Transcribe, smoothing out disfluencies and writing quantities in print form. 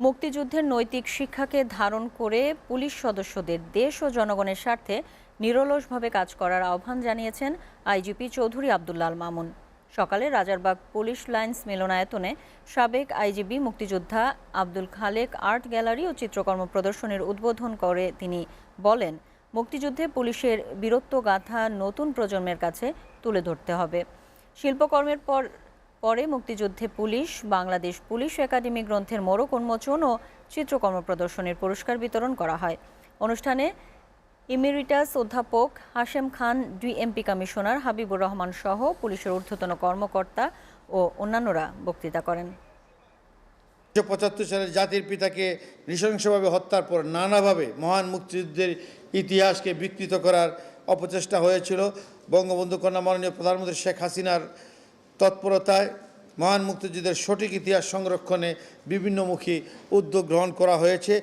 মুক্তিযুদ্ধের নৈতিক শিক্ষাকে ধারণ করে পুলিশ সদস্যদের দেশ ও জনগণের স্বার্থে নিরলসভাবে কাজ করার আহ্বান জানিয়েছেন আইজিপি চৌধুরী আবদুল্লাল মামুন। সকালে রাজারবাগ পুলিশ লাইন্স মিলনায়তনে সাবেক আইজিবি মুক্তিযোদ্ধা আব্দুল খালেক আর্ট গ্যালারি ও চিত্রকর্ম প্রদর্শনীর উদ্বোধন করে তিনি বলেন, মুক্তিযুদ্ধে পুলিশের বীরত্বগাথা নতুন প্রজন্মের কাছে তুলে ধরতে হবে। শিল্পকর্মের পরে মুক্তিযুদ্ধে পুলিশ, বাংলাদেশ পুলিশ একাডেমি গ্রন্থের মোড়ক উন্মোচন ও চিত্রকর্ম প্রদর্শনীর পুরস্কার বিতরণ করা হয়। অনুষ্ঠানে ইমেরিটাস অধ্যাপক হাশেম খান, ডিএমপি কমিশনার হাবিবুর রহমান সহ পুলিশের ঊর্ধ্বতন কর্মকর্তা ও অন্যান্যরা বক্তৃতা করেন। 1975 সালে জাতির পিতাকে নৃশংসভাবে হত্যার পর নানাভাবে মহান মুক্তিযুদ্ধের ইতিহাসকে বিকৃত করার অপচেষ্টা হয়েছিল। বঙ্গবন্ধু কন্যা মাননীয় প্রধানমন্ত্রী শেখ হাসিনার তৎপরতায় মহান মুক্তিযুদ্ধের সঠিক ইতিহাস সংরক্ষণে বিভিন্নমুখী উদ্যোগ গ্রহণ করা হয়েছে।